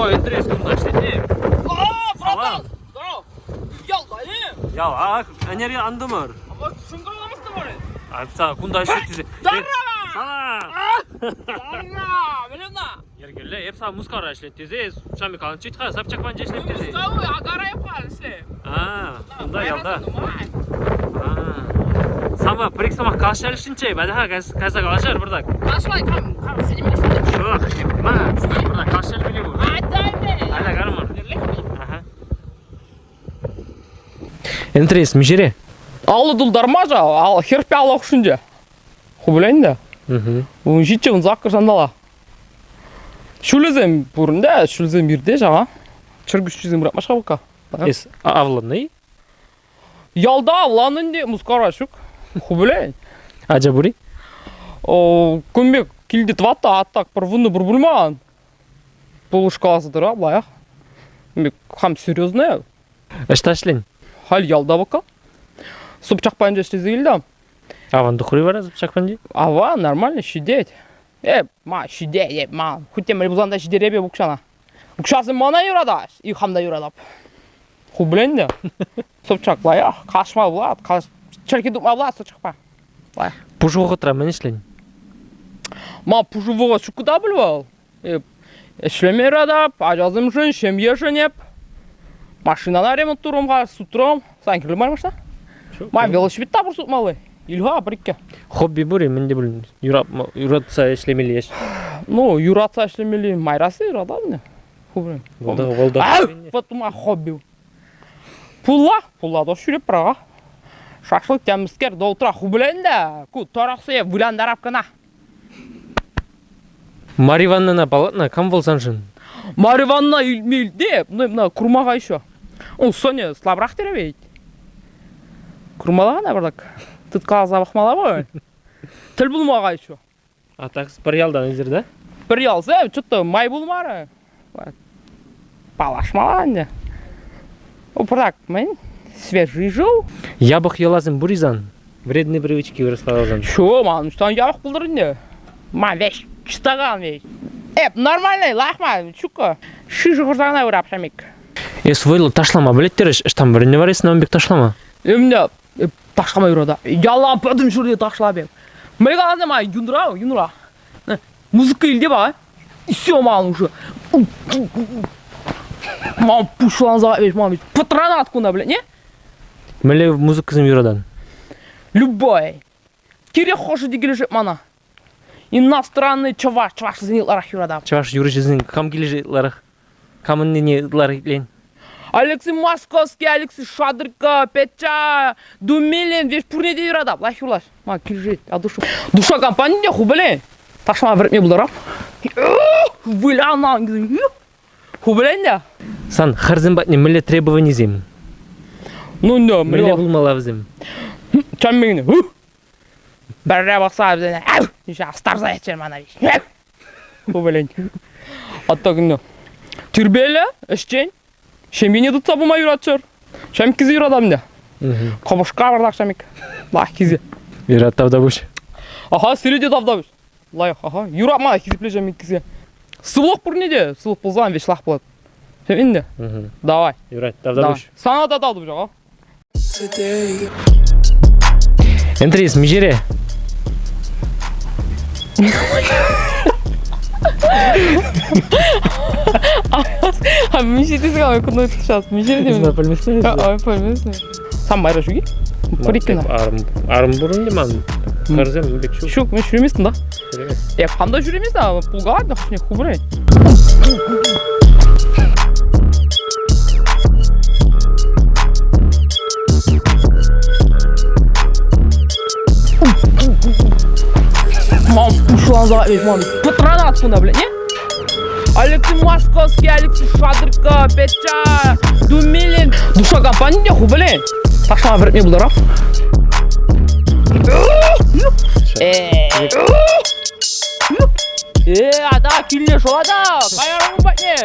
О, интересно, значит, не. О, братан! Здорово! Ялда, не? Ya, enerji andımır. Ama şundan alamazsın böyle. Ayıpsa, kunda işletizi. Dara! Sana. Dara! Benim de. Yergelle, hepsa muskara işletizi. Çami kalın çıkar, sapçak bence işletizi. Mustafa ya, agara yapar işte. Ha, kunda yalda. Sama, prik sama kaşar işince, ben daha kaysa kaşar burada. Kaçmayın, kam seni mi düşündün? Şu, ma, burada kaşar bile bu. Hadi be. Hadi karım. Интерес, мижере. Алы дулдармажа, ал херпе ала құшынже. Хубылайын да. Оның жетші ұн заққы жандала. Шүлізем бұрында, шүлізем бірде жаңа. Чыргүшчізем бұрақ машқа бұқа. Ес, авланный? Ялда авланын де мұскара шүк. Хубылайын. Аджа бұри? Көмбек келді тватта аттақ бір вұнды бір бұлмаған. Бұл ұшқаласы дыра, бұлаяқ. Көмбек хам серьезная. Эшташлен? Хал ялда бұқа. Супчақ панжа іштезе келді. Аван дұқыры бар, супчақ панжа? Ава, нормально, шидет. Шидет, Хүттен мәрі бұзанда шидеребе бұқшана. Бұқшасын мана юрадаш, и хамда юрадап. Хубылен де. Супчақ лая, қашма бұлад, чәрке дұқма бұлад, супчақпа. Пұжуғы тұра мен ішлен? Пұжуға шүкіда білбал. Ішлеме юрадап, ажазым жын, шемге жынеп. Машинана ремонт тұрымға, сұтырым. Сән кірлі мармашта? Велосипед табыр сұтмалы. Илға, бір-екке. Хобби бұри, менде бұл юратса ішлемелі еш? Юратса ішлемелі майрасы юрада міне. Волда. Вот ума хобби. Пулла да шүреп бұраға. Шашылық тәміскер долтыра хубылайын да. Торақсы выляндарап кына. Мариваннана палатна, кам болсан жын? Мариванна илмелде, курмаға еще. Он соне слабырақ теребейді. Курмалаға на бардак. Тұтқала забақмала бой. Тіл бұлмаға еще. Атақсы бір ялдан өзір, да? Бір ялсы, чүтті май бұлмары. Палашмалаған де. Бардак, мен свежий жыл. Ябық елазым бұризан. Вредный привычки вырасқалазан. Шо, ман, үштан ябық бұлдырын де. Веш, чистаған веш. Нормальный, лахма, чука. Шыжы құрзағына өрап шамик. Свойлы ташлама, білеттеріш, іштан біріне бар есін өмбек ташлама? Өмді, ташлама өрада. Ялам пөдім жүрде ташла бек. Мэйға азы ма, юндыра. Музыка елде ба? Все, ман, уже. Ман, пушылан заға беш, ман, патрана аткунда, білет, не? Мөлі музыкызым юрадан? Любой. Кире хоши дегелі жеп мана. Иностранный чаваш зенетларах юрада. Чаваш юрыжызын кам кележетларах? Камын ненетлар етлен? Алексей Московский, Алексей Шадрика, Петя, Думилин, веш пурнеде юрада. Лах юрлаш. Ма, кележет, а душа. Душа компания хубылен. Ташма вертме бұлдарам. Выляна. Хубылен да? Сан, харзын батне мөлі требование зем? Да, мөлі бұлмалав зем? Чам мегіне? Бәрі бақса бізіне. Старза етшер мана беш. Хубылен. Атта күнді. Түрбелі, ішчен. Шембене тұтса бұма юратшыр. Шем кізі юрадам да. Қабышқа бардақ шамик. Лах кізі. Юрат тавда бұш. Аха, сіледе тавда бұш. Лайық, аха. Юрат мана кізіпле жамик кізі. Сылық бұр неде? Сылық бұлзан веш лақ болады. Шем енді? Давай. Юрат тавда бұш. Сана да тавды бұш, аға. Интерес, мижере? Мижере десің ағай күнді өтті шас. Мижере демін. Сына пөлмесіне? Ай, пөлмесіне. Сам байра шуги? Көреккені. Арым бұрын де ман. Қарзем, бек шук. Шук, мен жүремесін да? Қанда жүремесін да? Пұлға да құшыне құбырай. Мам, пушылан заға беш, мам, патрана аткунда, блядь, не? Алексей Московский, Алексей Шадрика, Петя, Думилин. Душа компания де хубылен. Ташама вертме бұлдарам. Ада, келіне шолада, қайарыңын бәтне.